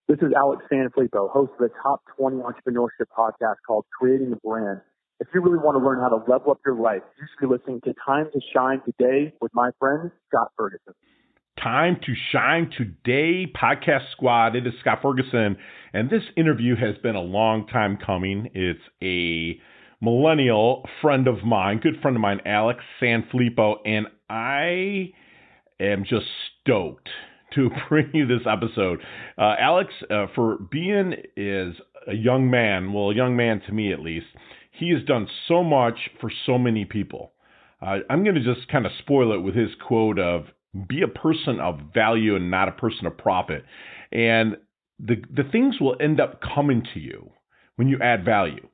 This is Alex Sanfilippo, host of the Top 20 Entrepreneurship podcast called Creating a Brand. If you really want to learn how to level up your life, you should be listening to Time to Shine Today with my friend, Scott Ferguson. Time to Shine Today podcast squad. It is Scott Ferguson, and this interview has been a long time coming. It's a millennial friend of mine, good friend of mine, Alex Sanfilippo, and I am just stoked to bring you this episode. Alex, for being is a young man, well, a young man to me at least, he has done so much for so many people. I'm going to just kind of spoil it with his quote of, be a person of value and not a person of profit. And the things will end up coming to you when you add value,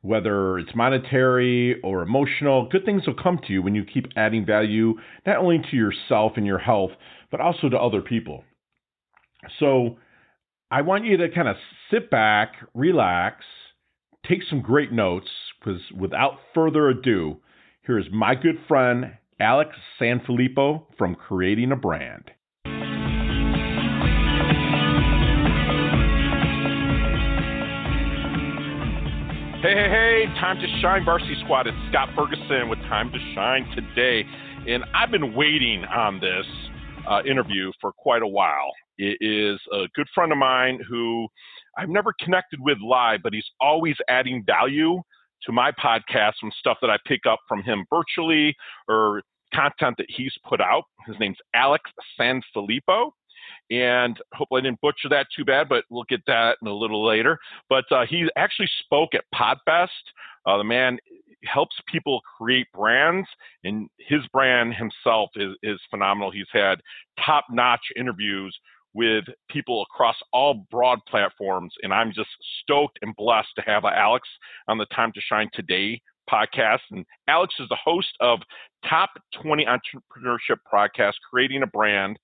whether it's monetary or emotional. Good things will come to you when you keep adding value, not only to yourself and your health, but also to other people. So I want you to kind of sit back, relax, take some great notes, because without further ado, here is my good friend, Alex Sanfilippo from Creating a Brand. Hey, time to shine, Varsity Squad. It's Scott Ferguson with Time to Shine Today. And I've been waiting on this interview for quite a while. It is a good friend of mine who I've never connected with live, but he's always adding value to my podcast from stuff that I pick up from him virtually or content that he's put out. His name's Alex Sanfilippo. And hopefully I didn't butcher that too bad, but we'll get that in a little later. But he actually spoke at PodFest. The man helps people create brands, and his brand himself is phenomenal. He's had top-notch interviews with people across all broad platforms, and I'm just stoked and blessed to have Alex on the Time to Shine Today podcast. And Alex is the host of Top 20 Entrepreneurship Podcast, Creating a Brand.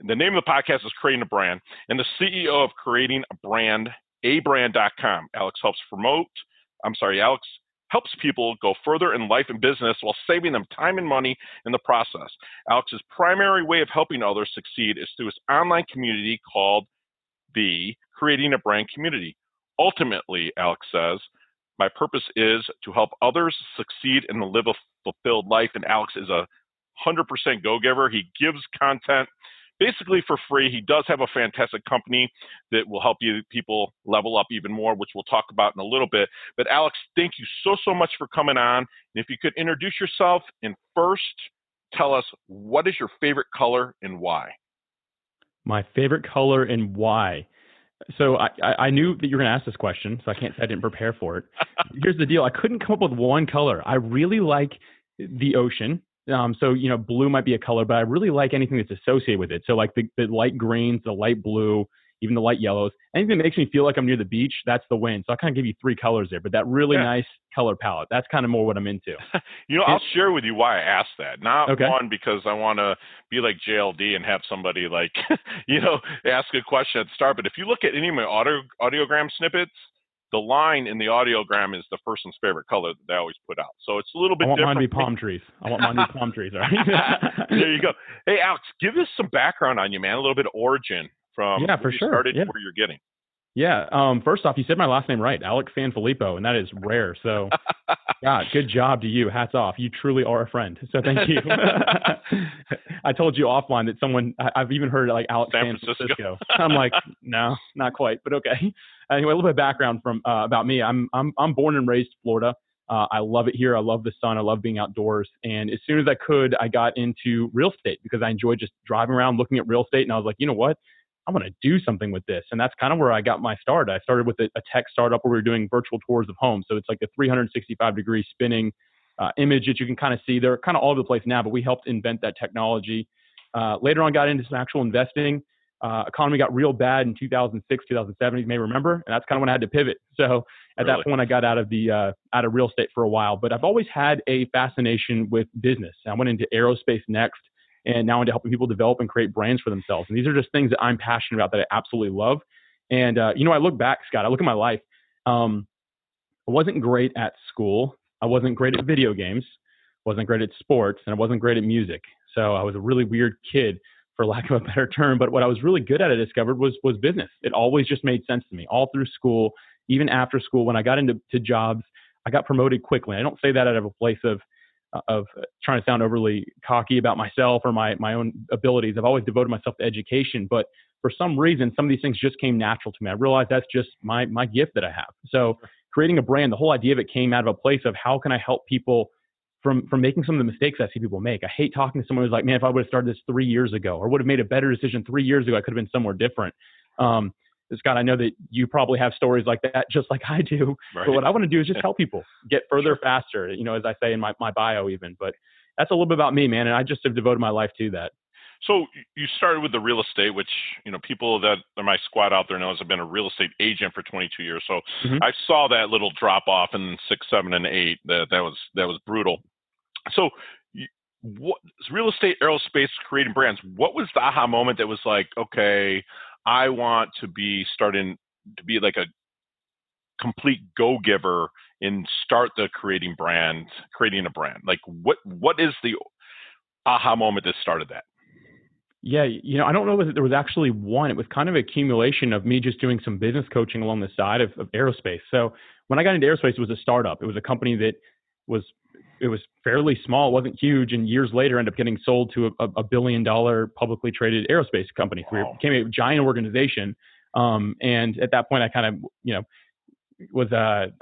The name of the podcast is Creating a Brand, and the CEO of Creating a Brand, abrand.com. Alex helps people go further in life and business while saving them time and money in the process. Alex's primary way of helping others succeed is through his online community called the Creating a Brand community. Ultimately, Alex says, my purpose is to help others succeed and live a fulfilled life. And Alex is a 100% go-giver. He gives content basically for free. He does have a fantastic company that will help people level up even more, which we'll talk about in a little bit. But Alex, thank you so much for coming on. And if you could introduce yourself and first tell us, what is your favorite color and why? My favorite color and why? So I knew that you were going to ask this question, so I didn't prepare for it. Here's the deal. I couldn't come up with one color. I really like the ocean. So, blue might be a color, but I really like anything that's associated with it. So like the light greens, the light blue, even the light yellows, anything that makes me feel like I'm near the beach, that's the win. So I kind of give you three colors there, but that really nice color palette, that's kind of more what I'm into. I'll share with you why I asked that. Not one, because I want to be like JLD and have somebody like, ask a question at the start. But if you look at any of my audiogram snippets, the line in the audiogram is the person's favorite color that they always put out. So it's a little bit different. I want mine to be palm trees. I want mine to be palm trees, all right? There you go. Hey, Alex, give us some background on you, man, a little bit of origin from where you started to where you're getting. Yeah. First off, you said my last name right, Alex Sanfilippo, and that is rare. So, God, good job to you. Hats off. You truly are a friend. So thank you. I told you offline that I've even heard like Alex San Francisco. I'm like, no, not quite, but okay. Anyway, a little bit of background about me. I'm born and raised in Florida. I love it here. I love the sun. I love being outdoors. And as soon as I could, I got into real estate because I enjoyed just driving around looking at real estate. And I was like, you know what? I want to do something with this. And that's kind of where I got my start. I started with a tech startup where we were doing virtual tours of homes. So it's like a 365-degree spinning image that you can kind of see. They're kind of all over the place now, but we helped invent that technology. Later on, got into some actual investing. Economy got real bad in 2006, 2007, you may remember. And that's kind of when I had to pivot. So at that point, I got out of real estate for a while. But I've always had a fascination with business. I went into aerospace next. And now into helping people develop and create brands for themselves. And these are just things that I'm passionate about that I absolutely love. And, I look back, Scott, I look at my life. I wasn't great at school. I wasn't great at video games. Wasn't great at sports. And I wasn't great at music. So I was a really weird kid. for lack of a better term. But what I was really good at, I discovered, was business. It always just made sense to me all through school, even after school. When I got into jobs, I got promoted quickly. I don't say that out of a place of trying to sound overly cocky about myself or my own abilities. I've always devoted myself to education, but for some reason, some of these things just came natural to me. I realized that's just my gift that I have. So creating a brand, the whole idea of it came out of a place of how can I help people from making some of the mistakes I see people make. I hate talking to someone who's like, man, if I would have started this 3 years ago, or would have made a better decision 3 years ago, I could have been somewhere different. Scott, I know that you probably have stories like that, just like I do. Right. But what I want to do is just help people get further faster, as I say in my bio even. But that's a little bit about me, man. And I just have devoted my life to that. So you started with the real estate, which, people that are my squad out there knows I've been a real estate agent for 22 years. So I saw that little drop off in 6, 7, and 8. That was brutal. So what real estate, aerospace, creating brands, what was the aha moment that was like, okay, I want to be starting to be like a complete go-giver and start creating a brand? Like what is the aha moment that started that? Yeah, I don't know if there was actually one. It was kind of an accumulation of me just doing some business coaching along the side of aerospace. So when I got into aerospace, it was a startup. It was a company that was fairly small, it wasn't huge, and years later ended up getting sold to a $1 billion publicly traded aerospace company. So it became a giant organization. And at that point, I kind of, was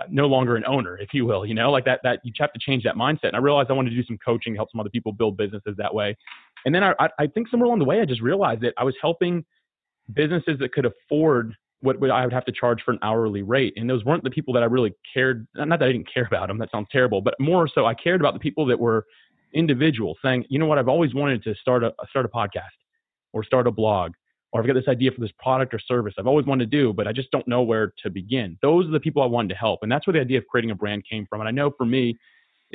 no longer an owner, if you will, like that you have to change that mindset. And I realized I wanted to do some coaching, help some other people build businesses that way. And then I think somewhere along the way, I just realized that I was helping businesses that could afford what I would have to charge for an hourly rate. And those weren't the people that I really cared. Not that I didn't care about them. That sounds terrible, but more so I cared about the people that were individuals saying, you know what, I've always wanted to start a podcast or start a blog, or I've got this idea for this product or service I've always wanted to do, but I just don't know where to begin. Those are the people I wanted to help. And that's where the idea of creating a brand came from. And I know for me,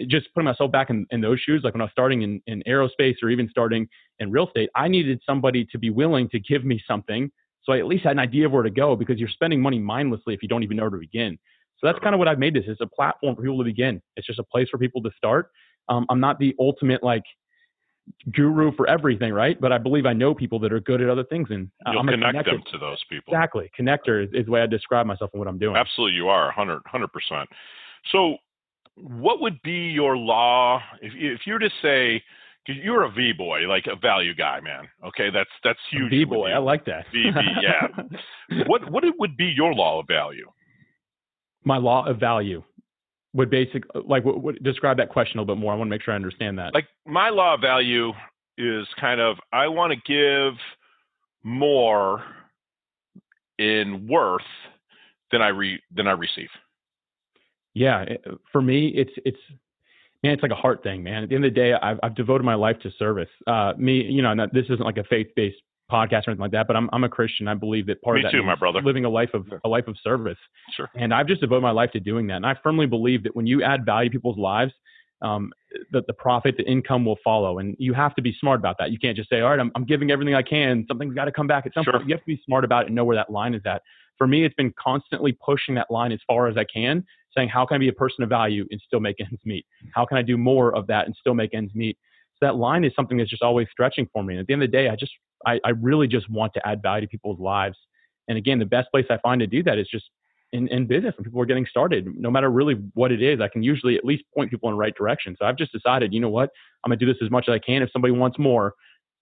just putting myself back in those shoes, like when I was starting in aerospace or even starting in real estate, I needed somebody to be willing to give me something. So I at least had an idea of where to go, because you're spending money mindlessly if you don't even know where to begin. So that's kind of what I've made this. It's a platform for people to begin. It's just a place for people to start. I'm not the ultimate guru for everything, right? But I believe I know people that are good at other things, and you'll connect them to those people. Exactly. Connector is the way I describe myself and what I'm doing. Absolutely, you are 100%. So what would be your law if you were to say, because you're a V-boy, like a value guy, man. Okay, that's huge. V-boy, I like that. Yeah. What would be your law of value? My law of value would what describe that question a little bit more. I want to make sure I understand that. Like my law of value is kind of, I want to give more in worth than I receive. Yeah, for me, it's like a heart thing, man. At the end of the day, I've devoted my life to service. This isn't like a faith-based podcast or anything like that, but I'm a Christian. I believe that part of that too, my brother. Living a life of service. Sure. And I've just devoted my life to doing that. And I firmly believe that when you add value to people's lives, that the profit, the income will follow. And you have to be smart about that. You can't just say, all right, I'm giving everything I can. Something's got to come back at some point. You have to be smart about it and know where that line is at. For me, it's been constantly pushing that line as far as I can, saying, how can I be a person of value and still make ends meet? How can I do more of that and still make ends meet? So that line is something that's just always stretching for me. And at the end of the day, I really just want to add value to people's lives. And again, the best place I find to do that is just in business when people are getting started. No matter really what it is, I can usually at least point people in the right direction. So I've just decided, you know what, I'm going to do this as much as I can. If somebody wants more,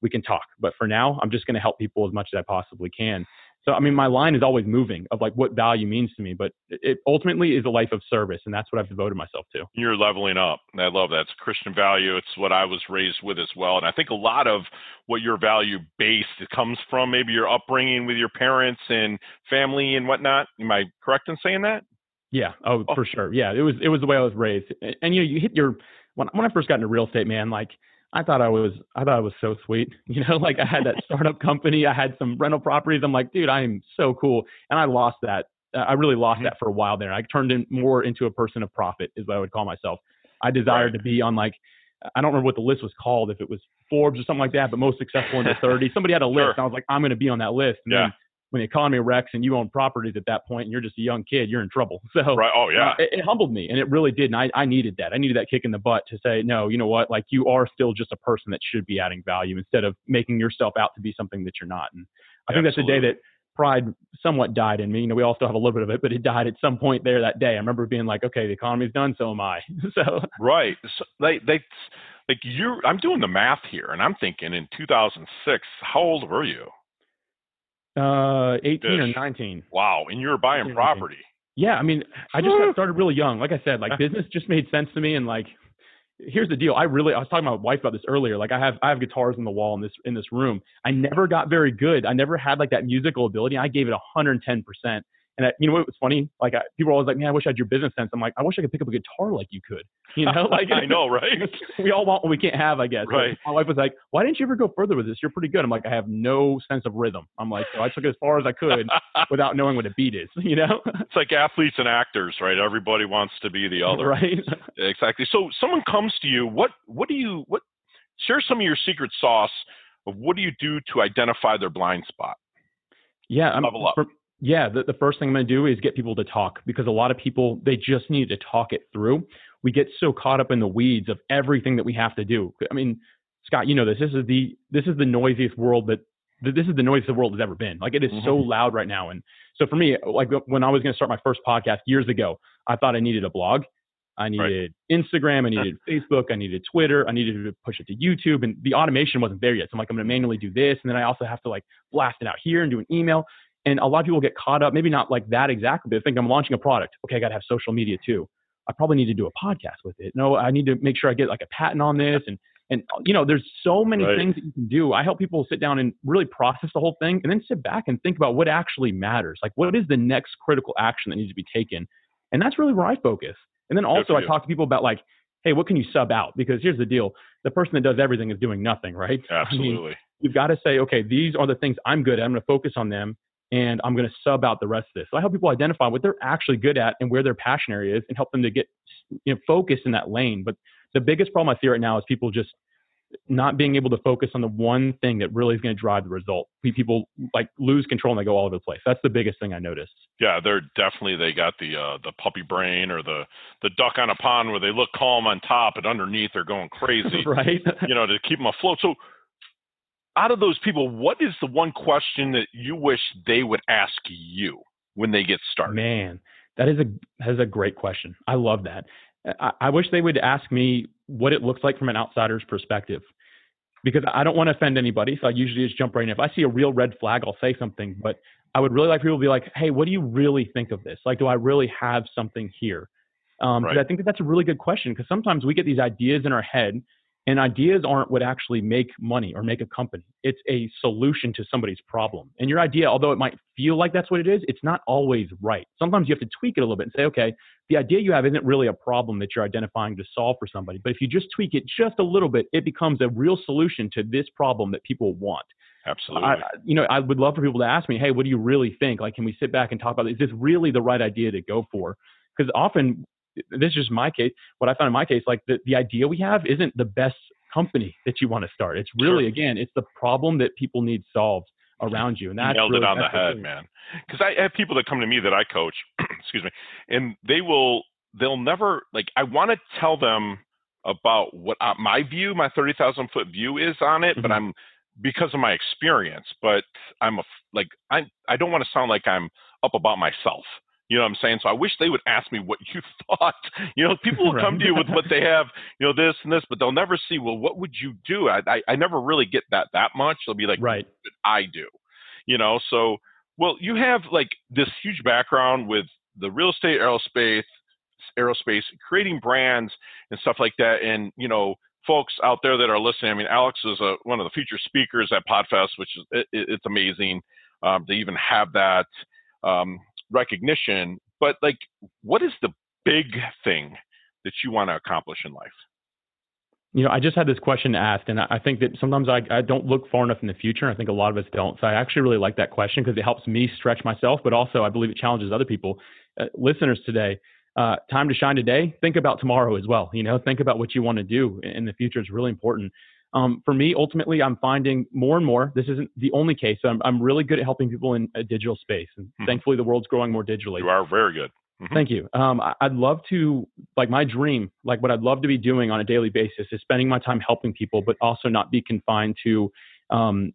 we can talk. But for now, I'm just going to help people as much as I possibly can. So, I mean, my line is always moving of like what value means to me, but it ultimately is a life of service. And that's what I've devoted myself to. You're leveling up. I love that. It's a Christian value. It's what I was raised with as well. And I think a lot of what your value based comes from maybe your upbringing with your parents and family and whatnot. Am I correct in saying that? Yeah. Oh, for sure. Yeah. It was the way I was raised. And you hit when I first got into real estate, man, like, I thought I was so sweet, like I had that startup company, I had some rental properties. I'm like, dude, I am so cool. And I lost that. I really lost that for a while there. I turned more into a person of profit is what I would call myself. I desired to be on I don't remember what the list was called, if it was Forbes or something like that, but most successful under 30. Somebody had a list. And I was like, I'm going to be on that list. And then when the economy wrecks and you own properties at that point and you're just a young kid, you're in trouble. So right. Oh yeah. It humbled me, and it really did. And I needed that. I needed that kick in the butt to say, no, you know what? Like, you are still just a person that should be adding value instead of making yourself out to be something that you're not. And I think that's the day that pride somewhat died in me. You know, we all still have a little bit of it, but it died at some point there that day. I remember being like, okay, the economy's done, so am I. So right. So I'm doing the math here, and I'm thinking in 2006, how old were you? 18 or 19. Wow. And you were buying property. Yeah. I mean, I just got started really young. Like I said, like business just made sense to me. And like, here's the deal. I was talking to my wife about this earlier. Like, I have guitars in the wall in this room. I never got very good. I never had like that musical ability. I gave it 110%. And you know what was funny? Like, people were always like, man, I wish I had your business sense. I'm like, I wish I could pick up a guitar like you could. You know, like I know, right? We all want what we can't have, I guess. Right. My wife was like, why didn't you ever go further with this? You're pretty good. I'm like, I have no sense of rhythm. I'm like, so I took it as far as I could without knowing what a beat is. You know, it's like athletes and actors, right? Everybody wants to be the other, right? Exactly. So someone comes to you. What share some of your secret sauce of what do you do to identify their blind spot? Yeah, level up. The first thing I'm going to do is get people to talk, because a lot of people, they just need to talk it through. We get so caught up in the weeds of everything that we have to do. I mean, Scott, you know this. This is the noisiest world this is the noisiest the world has ever been. Like, it is so loud right now. And so for me, like when I was going to start my first podcast years ago, I thought I needed a blog. I needed Instagram. I needed Facebook. I needed Twitter. I needed to push it to YouTube. And the automation wasn't there yet. So I'm like, I'm going to manually do this. And then I also have to like blast it out here and do an email. And a lot of people get caught up, maybe not like that exactly, but they think I'm launching a product. Okay, I got to have social media too. I probably need to do a podcast with it. No, I need to make sure I get like a patent on this. And you know, there's so many things that you can do. I help people sit down and really process the whole thing and then sit back and think about what actually matters. Like, what is the next critical action that needs to be taken? And that's really where I focus. And then also I talk to people about like, hey, what can you sub out? Because here's the deal. The person that does everything is doing nothing, right? Absolutely. I mean, you've got to say, okay, these are the things I'm good at. I'm going to focus on them, and I'm going to sub out the rest of this. So I help people identify what they're actually good at and where their passion area is, and help them to get focused in that lane. But the biggest problem I see right now is people just not being able to focus on the one thing that really is going to drive the result. People like lose control and they go all over the place. That's the biggest thing I noticed. Yeah, they got the puppy brain, or the duck on a pond where they look calm on top and underneath they're going crazy, right? To keep them afloat. So out of those people, what is the one question that you wish they would ask you when they get started? Man, that is a great question. I love that. I wish they would ask me what it looks like from an outsider's perspective, because I don't want to offend anybody. So I usually just jump right in. If I see a real red flag, I'll say something, but I would really like people to be like, hey, what do you really think of this? Like, do I really have something here? Because I think that's a really good question, because sometimes we get these ideas in our head, and ideas aren't what actually make money or make a company. It's a solution to somebody's problem. And your idea, although it might feel like that's what it is, it's not always right. Sometimes you have to tweak it a little bit and say, okay, the idea you have isn't really a problem that you're identifying to solve for somebody. But if you just tweak it just a little bit, it becomes a real solution to this problem that people want. Absolutely. I would love for people to ask me, hey, what do you really think? Like, can we sit back and talk about it? Is this really the right idea to go for? Because often, this is just my case. What I found in my case, like the idea we have isn't the best company that you want to start. It's really, again, it's the problem that people need solved around you. And that's nailed it on the head, man. Because I have people that come to me that I coach, excuse me, and they'll never, like, I want to tell them about what my 30,000 foot view is on it, but because of my experience, but I don't want to sound like I'm up about myself. You know what I'm saying? So I wish they would ask me what you thought. People will come to you with what they have, this and this, but they'll never see, well, what would you do? I never really get that much. They'll be like, right, what did I do? So, well, you have like this huge background with the real estate, aerospace, creating brands and stuff like that. And, folks out there that are listening, I mean, Alex is one of the featured speakers at PodFest, which is, it's amazing to even have that recognition. But like, what is the big thing that you want to accomplish in life? I just had this question asked, and I think that sometimes I don't look far enough in the future. I think a lot of us don't. So I actually really like that question, because it helps me stretch myself, but also I believe it challenges other people. Listeners today, time to shine today. Think about tomorrow as well. Think about what you want to do in the future. It's really important. For me, ultimately, I'm finding more and more, this isn't the only case. I'm really good at helping people in a digital space. And thankfully, the world's growing more digitally. You are very good. Thank you. I'd love to, like my dream, like what I'd love to be doing on a daily basis is spending my time helping people, but also not be confined to an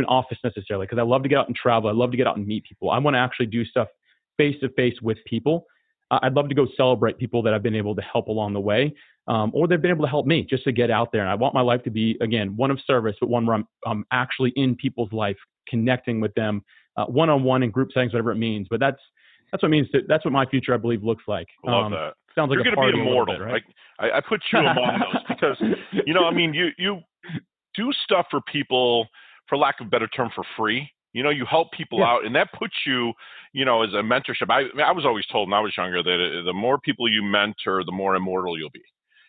office necessarily. Because I love to get out and travel. I love to get out and meet people. I want to actually do stuff face to face with people. I'd love to go celebrate people that I've been able to help along the way, or they've been able to help me just to get out there. And I want my life to be, again, one of service, but one where I'm actually in people's life, connecting with them one-on-one in group settings, whatever it means. But that's what it means. That's what my future, I believe, looks like. I love that. Sounds like you're going to be immortal. Bit, right? I put you among those because, you do stuff for people, for lack of a better term, for free. You help people out, and that puts you, as a mentorship. I was always told when I was younger that the more people you mentor, the more immortal you'll be.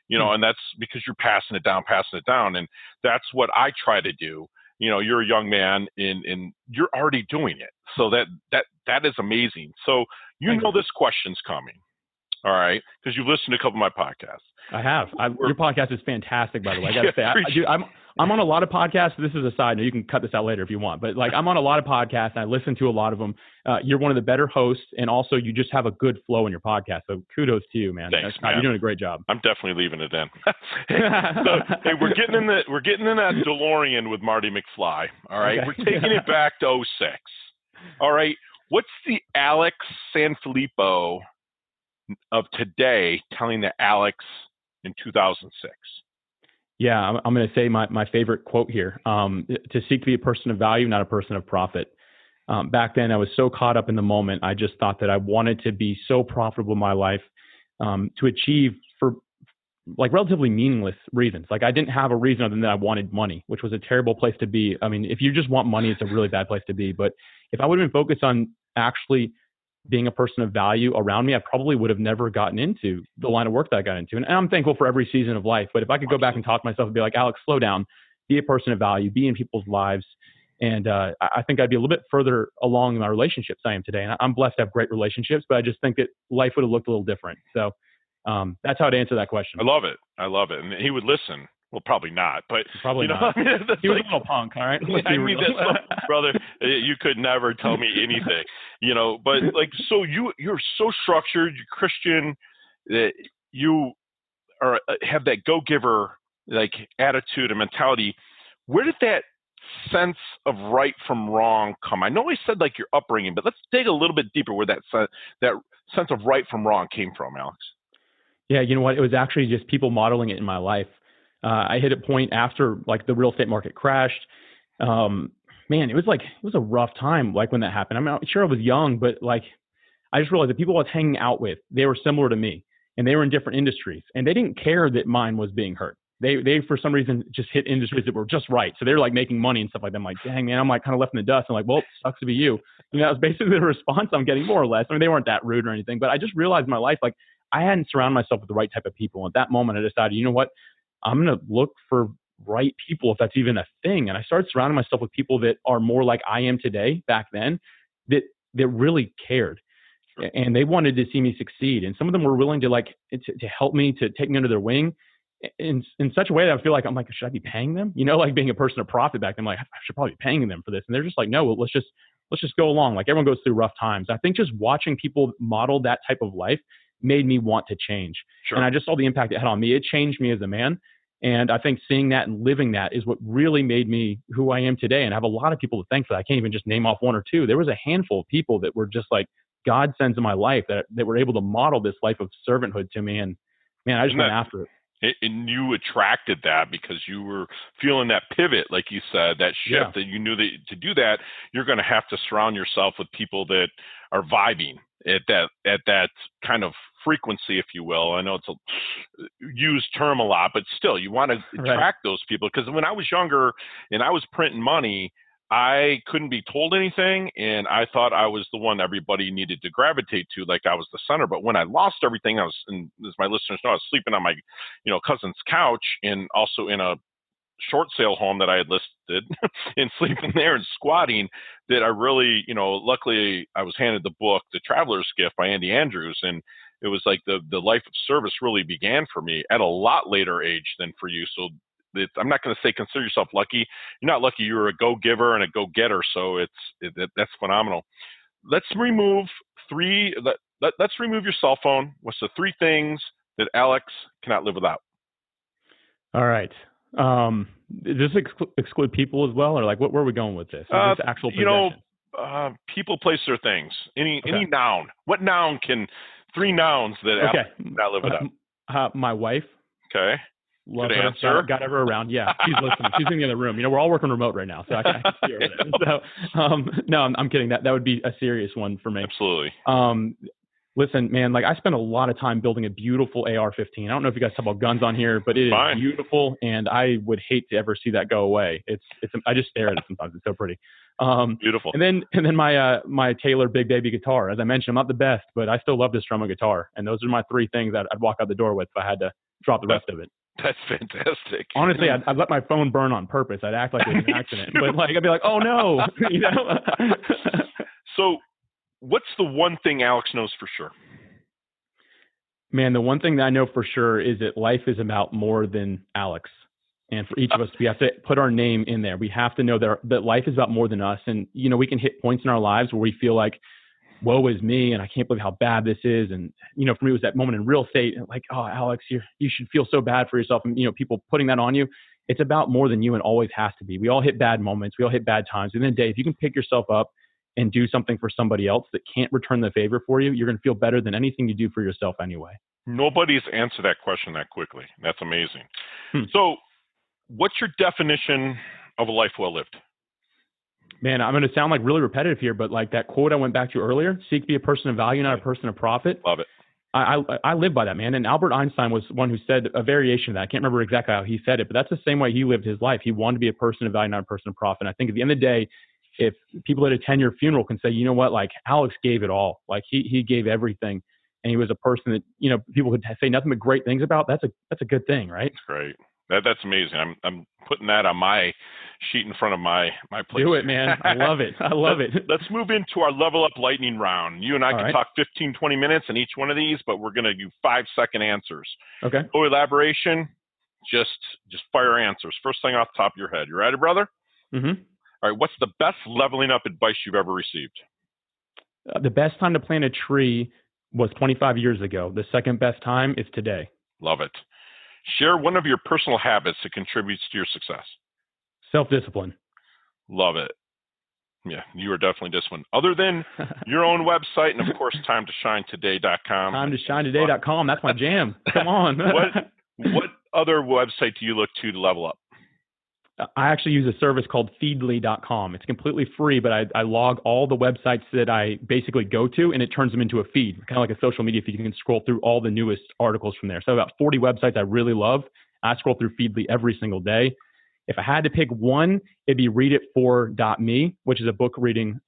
And that's because you're passing it down. And that's what I try to do. You're a young man and you're already doing it. So that is amazing. So this question's coming. All right. Because you've listened to a couple of my podcasts. I have. Your podcast is fantastic, by the way. I got to say, I'm on a lot of podcasts. This is a side note. You can cut this out later if you want. But I'm on a lot of podcasts and I listen to a lot of them. You're one of the better hosts, and also you just have a good flow in your podcast. So kudos to you, man. Thanks, man. You're doing a great job. I'm definitely leaving it in. Hey, we're getting in that DeLorean with Marty McFly. All right. Okay. We're taking it back to 06. All right. What's the Alex Sanfilippo of today telling the Alex in 2006? Yeah, I'm going to say my favorite quote here, to seek to be a person of value, not a person of profit. Back then, I was so caught up in the moment. I just thought that I wanted to be so profitable in my life to achieve for relatively meaningless reasons. I didn't have a reason other than that I wanted money, which was a terrible place to be. I mean, if you just want money, it's a really bad place to be. But if I would have been focused on actually being a person of value around me, I probably would have never gotten into the line of work that I got into. And I'm thankful for every season of life. But if I could go back and talk to myself and be like, Alex, slow down, be a person of value, be in people's lives. And I think I'd be a little bit further along in my relationships I am today. And I'm blessed to have great relationships, but I just think that life would have looked a little different. So that's how I'd answer that question. I love it. And he would listen. Well, probably not, but probably not. He was a little punk, all right? Brother, you could never tell me anything, but so you're so structured, you're Christian, that you have that go-giver attitude and mentality. Where did that sense of right from wrong come? I know I said your upbringing, but let's dig a little bit deeper where that sense of right from wrong came from, Alex. Yeah, you know what? It was actually just people modeling it in my life. I hit a point after the real estate market crashed. Man, it was a rough time when that happened. I'm sure I was young, but I just realized the people I was hanging out with, they were similar to me and they were in different industries and they didn't care that mine was being hurt. They for some reason just hit industries that were just right. So they were making money and stuff like that. I'm like, dang man, I'm kind of left in the dust. I'm well, it sucks to be you. That was basically the response I'm getting, more or less. I mean, they weren't that rude or anything, but I just realized in my life, I hadn't surrounded myself with the right type of people. At that moment, I decided, you know what? I'm going to look for right people, if that's even a thing. And I started surrounding myself with people that are more like I am today, back then, that really cared. Sure. And they wanted to see me succeed. And some of them were willing to to help me, to take me under their wing in such a way that I feel I'm should I be paying them? Being a person of profit back then, I should probably be paying them for this. And they're just no, well, let's just go along. Everyone goes through rough times. I think just watching people model that type of life made me want to change. Sure. And I just saw the impact it had on me. It changed me as a man. And I think seeing that and living that is what really made me who I am today. And I have a lot of people to thank for that. I can't even just name off one or two. There was a handful of people that were just God sends in my life that were able to model this life of servanthood to me. And man, I just went after it. And you attracted that because you were feeling that pivot, like you said, that shift, that you knew that to do that, you're going to have to surround yourself with people that are vibing at that kind of frequency, if you will. I know it's a used term a lot, but still, you want to attract those people. Because when I was younger and I was printing money, I couldn't be told anything, and I thought I was the one everybody needed to gravitate to, like I was the center. But when I lost everything, and as my listeners know, I was sleeping on my, cousin's couch, and also in a short sale home that I had listed, and sleeping there and squatting. That I really, luckily, I was handed the book, The Traveler's Gift by Andy Andrews, and it was the life of service really began for me at a lot later age than for you. So I'm not going to say consider yourself lucky. You're not lucky. You're a go-giver and a go-getter. So that's phenomenal. Let's remove let's remove your cell phone. What's the 3 things that Alex cannot live without? All right. Does this exclude people as well, or like where are we going with this? Is this actual possession? People, place, or things. Any noun. What noun 3 nouns that Alex cannot live without? My wife. Okay. Love Good her. answer. Got her around. Yeah, she's listening. She's in the other room. We're all working remote right now, so I can see her there. So, no, I'm kidding. That would be a serious one for me. Absolutely. Listen, man, like I spent a lot of time building a beautiful AR-15. I don't know if you guys talk about guns on here, but it is beautiful, and I would hate to ever see that go away. I just stare at it sometimes. It's so pretty. Beautiful. And then my Taylor Big Baby guitar. As I mentioned, I'm not the best, but I still love to strum a guitar, and those are my 3 things that I'd walk out the door with if I had to drop the rest of it. That's fantastic. Honestly, I'd let my phone burn on purpose. I'd act like it was an accident, but like I'd be like, oh no, So, what's the one thing Alex knows for sure? Man, the one thing that I know for sure is that life is about more than Alex. And for each of us, we have to put our name in there. We have to know that life is about more than us. And, we can hit points in our lives where we feel like, woe is me, and I can't believe how bad this is. And, for me, it was that moment in real estate, like, oh, Alex, you should feel so bad for yourself. And, people putting that on you. It's about more than you and always has to be. We all hit bad moments. We all hit bad times. At the end of the day, if you can pick yourself up and do something for somebody else that can't return the favor for you, you're going to feel better than anything you do for yourself anyway. Nobody's answered that question that quickly. That's amazing. So what's your definition of a life well lived? Man, I'm going to sound like really repetitive here, but like that quote I went back to earlier, seek to be a person of value, not a person of profit. Love it. I live by that, man. And Albert Einstein was one who said a variation of that. I can't remember exactly how he said it, but that's the same way he lived his life. He wanted to be a person of value, not a person of profit. And I think at the end of the day, if people at a 10-year funeral can say, you know what, like Alex gave it all, like he gave everything, and he was a person that, people could say nothing but great things about, that's a good thing, right? That's great. That's amazing. I'm putting that on my sheet in front of my place. Do it, man. I love it. I love it. Let's move into our level up lightning round. You and I can talk 15, 20 minutes in each one of these, but we're going to do 5-second answers. Okay. No elaboration, just fire answers. First thing off the top of your head. You ready, brother? Mm-hmm. All right. What's the best leveling up advice you've ever received? The best time to plant a tree was 25 years ago. The second best time is today. Love it. Share one of your personal habits that contributes to your success. Self-discipline. Love it. Yeah, you are definitely disciplined. Other than your own website and, of course, TimeToShineToday.com. TimeToShineToday.com. That's my jam. Come on. What other website do you look to level up? I actually use a service called Feedly.com. It's completely free, but I log all the websites that I basically go to, and it turns them into a feed, kind of like a social media feed. You can scroll through all the newest articles from there. So about 40 websites I really love. I scroll through Feedly every single day. If I had to pick one, it'd be readit4.me, which is a book reading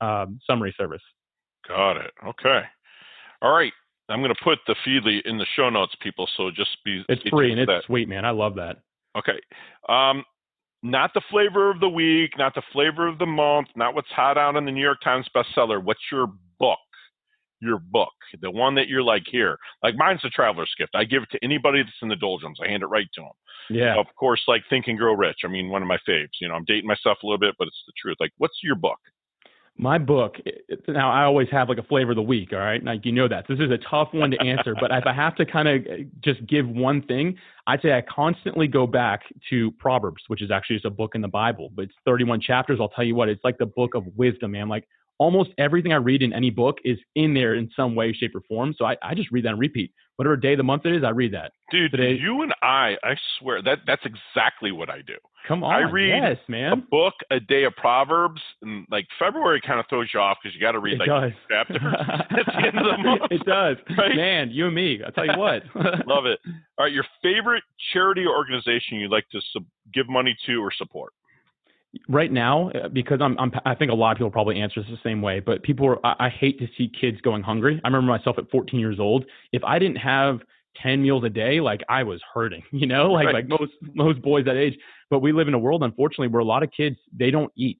summary service. Got it. Okay. All right. I'm going to put the Feedly in the show notes, people, so just be... It's free, and it's sweet, man. I love that. Okay. Not the flavor of the week, not the flavor of the month, not what's hot out in the New York Times bestseller. What's your book? Your book, the one that you're like, here. Like mine's the traveler's gift. I give it to anybody that's in the doldrums. I hand it right to them. Yeah. Of course, like Think and Grow Rich. I mean, one of my faves. I'm dating myself a little bit, but it's the truth. Like, what's your book? My book, now I always have like a flavor of the week, all right? Like, that. This is a tough one to answer, but if I have to kind of just give one thing, I'd say I constantly go back to Proverbs, which is actually just a book in the Bible, but it's 31 chapters. I'll tell you what, it's like the book of wisdom, man. Like almost everything I read in any book is in there in some way, shape, or form. So I just read that and repeat. Whatever day of the month it is, I read that. Dude, today, you and I swear, that's exactly what I do. Come on. I read man. a book a day of Proverbs, and like February kind of throws you off because you got to read chapters at the end of the month. It does. Right? Man, you and me. I'll tell you what. Love it. All right, your favorite charity or organization you'd like to give money to or support? Right now, because I think a lot of people probably answer this the same way, but I hate to see kids going hungry. I remember myself at 14 years old. If I didn't have 10 meals a day, like I was hurting, like most boys that age. But we live in a world, unfortunately, where a lot of kids, they don't eat.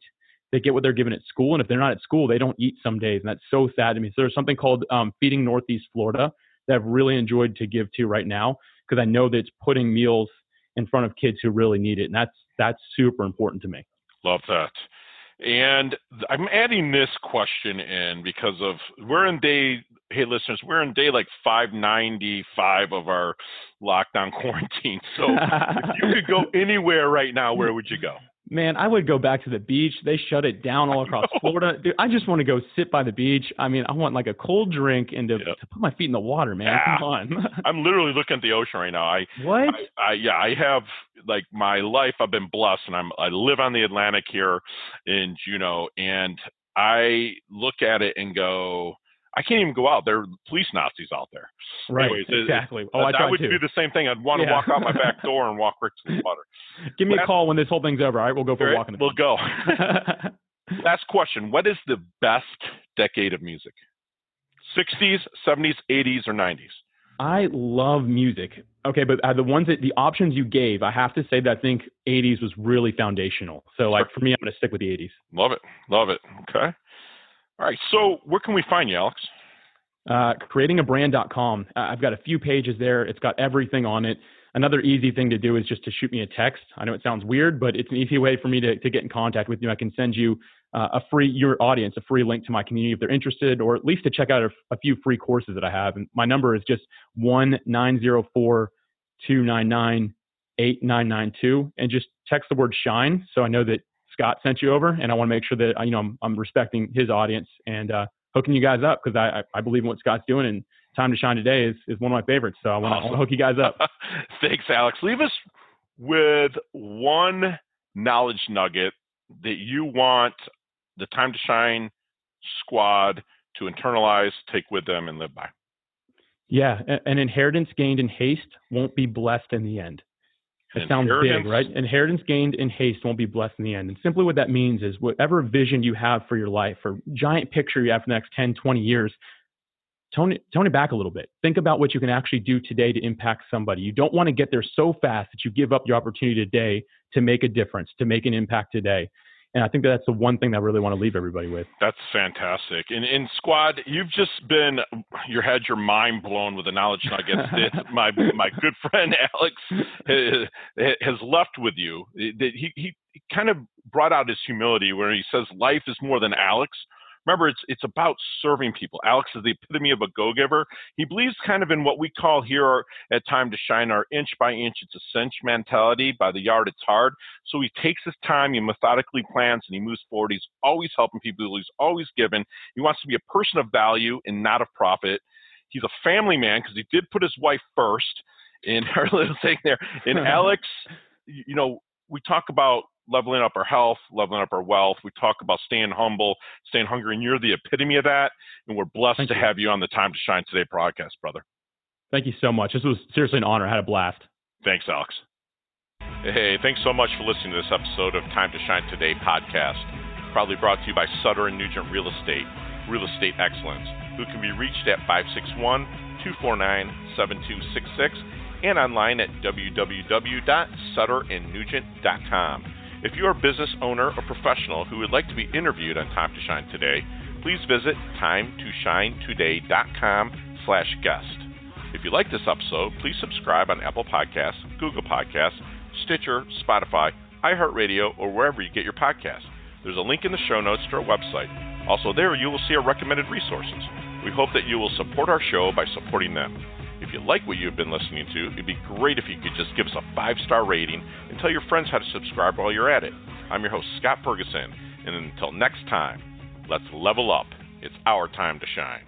They get what they're given at school. And if they're not at school, they don't eat some days. And that's so sad to me. So there's something called Feeding Northeast Florida that I've really enjoyed to give to right now, because I know that it's putting meals in front of kids who really need it. And that's super important to me. Love that. And I'm adding this question in because we're in day like 595 of our lockdown quarantine. So if you could go anywhere right now, where would you go? Man, I would go back to the beach. They shut it down all across Florida. Dude, I just want to go sit by the beach. I mean, I want like a cold drink and to put my feet in the water, man. Yeah. Come on. I'm literally looking at the ocean right now. What? I have, like, my life, I've been blessed, and I live on the Atlantic here in Juneau, and I look at it and go, I can't even go out. There are police Nazis out there. Right, anyways, exactly. I would do the same thing. I'd want to walk out my back door and walk right to the water. Give me a call when this whole thing's over. All right, we'll go for a walk in the We'll go. Last question. What is the best decade of music? 60s, 70s, 80s, or 90s? I love music. Okay, but the options you gave, I have to say that I think 80s was really foundational. So, like, for me, I'm going to stick with the 80s. Love it. Love it. Okay. All right. So where can we find you, Alex? Creatingabrand.com. I've got a few pages there. It's got everything on it. Another easy thing to do is just to shoot me a text. I know it sounds weird, but it's an easy way for me to get in contact with you. I can send you your audience, a free link to my community if they're interested, or at least to check out a few free courses that I have. And my number is just 1-904-299-8992, and just text the word shine. So I know that Scott sent you over, and I want to make sure that I'm respecting his audience and hooking you guys up, because I believe in what Scott's doing, and Time to Shine Today is one of my favorites. So I want to hook you guys up. Thanks, Alex. Leave us with one knowledge nugget that you want the Time to Shine squad to internalize, take with them, and live by. Yeah, an inheritance gained in haste won't be blessed in the end. It sounds big, right? Inheritance gained in haste won't be blessed in the end. And simply what that means is whatever vision you have for your life, or giant picture you have for the next 10, 20 years, tone it back a little bit. Think about what you can actually do today to impact somebody. You don't want to get there so fast that you give up your opportunity today to make a difference, to make an impact today. And I think that's the one thing that I really want to leave everybody with. That's fantastic. And squad, you've just had your mind blown with the knowledge nuggets that my good friend Alex has left with you. He kind of brought out his humility, where he says life is more than Alex. Remember, it's about serving people. Alex is the epitome of a go-giver. He believes kind of in what we call here at Time to Shine our inch by inch, it's a cinch mentality. By the yard, it's hard. So he takes his time, he methodically plans, and he moves forward. He's always helping people. He's always giving. He wants to be a person of value and not of profit. He's a family man, because he did put his wife first in our little thing there. And Alex, we talk about leveling up our health, leveling up our wealth. We talk about staying humble, staying hungry, and you're the epitome of that. And we're blessed to have you on the Time to Shine Today broadcast, brother. Thank you so much. This was seriously an honor. I had a blast. Thanks, Alex. Hey, thanks so much for listening to this episode of Time to Shine Today podcast, proudly brought to you by Sutter & Nugent Real Estate Excellence, who can be reached at 561-249-7266 and online at www.sutterandnugent.com. If you're a business owner or professional who would like to be interviewed on Time to Shine Today, please visit timetoshinetoday.com/guest. If you like this episode, please subscribe on Apple Podcasts, Google Podcasts, Stitcher, Spotify, iHeartRadio, or wherever you get your podcasts. There's a link in the show notes to our website. Also there, you will see our recommended resources. We hope that you will support our show by supporting them. If you like what you've been listening to, it'd be great if you could just give us a 5-star rating and tell your friends how to subscribe while you're at it. I'm your host, Scott Ferguson, and until next time, let's level up. It's our time to shine.